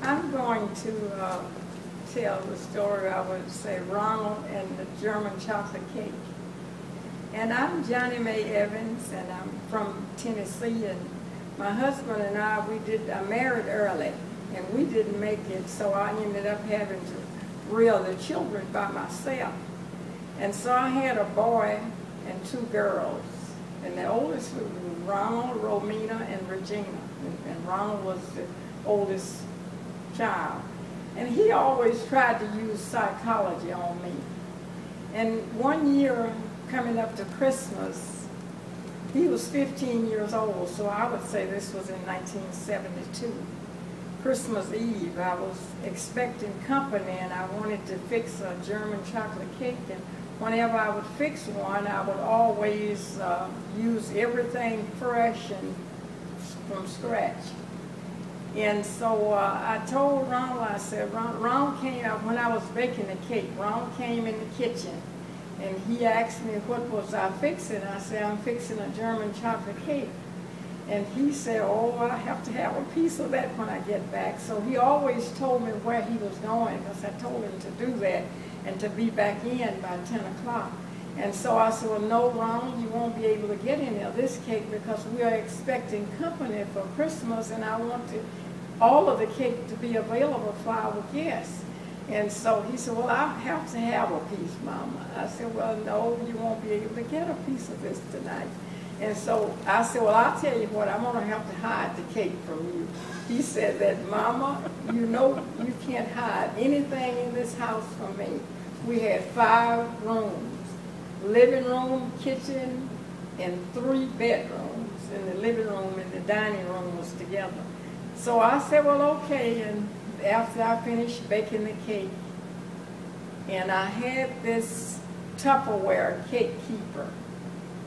I'm going to tell the story, I would say, Ronald and the German chocolate cake. And I'm Johnnie Mae Evans, and I'm from Tennessee, and my husband and I married early, and we didn't make it, so I ended up having to rear the children by myself. And so I had a boy and 2 girls, and the oldest was Ronald, Romina, and Regina, and Ronald was the oldest child. And he always tried to use psychology on me. And one year, coming up to Christmas, he was 15 years old, so I would say this was in 1972. Christmas Eve, I was expecting company, and I wanted to fix a German chocolate cake. And whenever I would fix one, I would always use everything fresh and from scratch. And so I told Ronald, I said, Ronald came out when I was baking the cake. Ronald came in the kitchen, and he asked me what was I fixing. I said, I'm fixing a German chocolate cake. And he said, oh, I have to have a piece of that when I get back. So he always told me where he was going, because I told him to do that and to be back in by 10 o'clock. And so I said, well, no, Ronald, you won't be able to get any of this cake because we are expecting company for Christmas, and I want all of the cake to be available for our guests. And so he said, well, I have to have a piece, Mama. I said, well, no, you won't be able to get a piece of this tonight. And so I said, well, I'll tell you what, I'm going to have to hide the cake from you. He said that, Mama, you know you can't hide anything in this house from me. We had 5 rooms, living room, kitchen, and 3 bedrooms. And the living room and the dining room was together. So I said, well, okay. And after I finished baking the cake, and I had this Tupperware cake keeper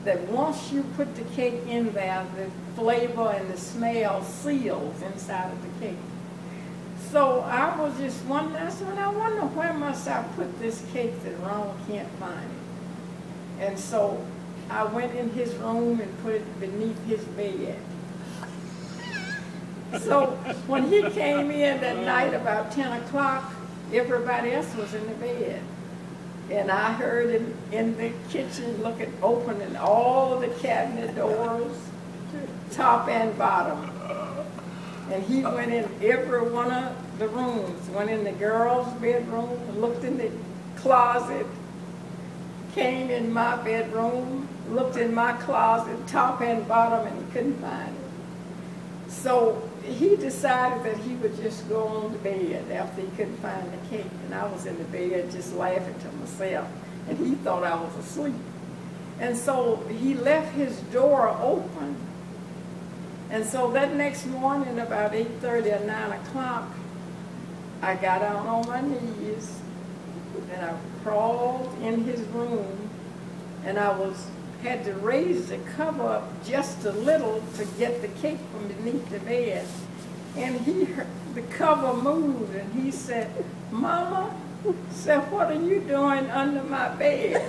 that once you put the cake in there, the flavor and the smell seals inside of the cake. So I was just wondering, I said, well, I wonder where must I put this cake that Ronald can't find it. And so I went in his room and put it beneath his bed. So when he came in that night about 10 o'clock, everybody else was in the bed. And I heard him in the kitchen opening all of the cabinet doors, top and bottom. And he went in every one of the rooms, went in the girls' bedroom, looked in the closet, came in my bedroom, looked in my closet, top and bottom, and he couldn't find it. So he decided that he would just go on to bed after he couldn't find the cake. And I was in the bed just laughing to myself, and he thought I was asleep. And so he left his door open. And so that next morning, about 8:30 or 9 o'clock, I got out on my knees, and I crawled in his room, and I had to raise the cover up just a little to get the cake from beneath the bed. And the cover moved, and he said, Mama, said, what are you doing under my bed?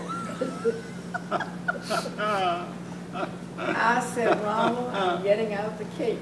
I said, Ronald, I'm getting out the cake.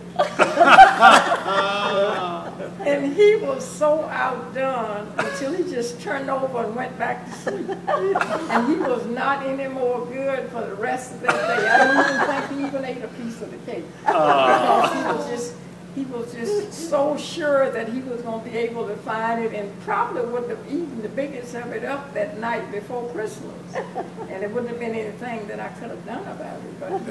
And he was so outdone until he just turned over and went back to sleep. And he was not any more good for the rest of that day. I don't even think he even ate a piece of the cake. Because he was just so sure that he was going to be able to find it, and probably wouldn't have eaten the biggest of it up that night before Christmas. And it wouldn't have been anything that I could have done about it. But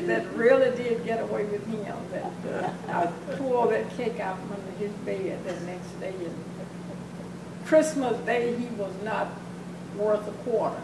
that really did get away with him. That I pulled that cake out from under his bed that next day. And Christmas Day, he was not worth a quarter.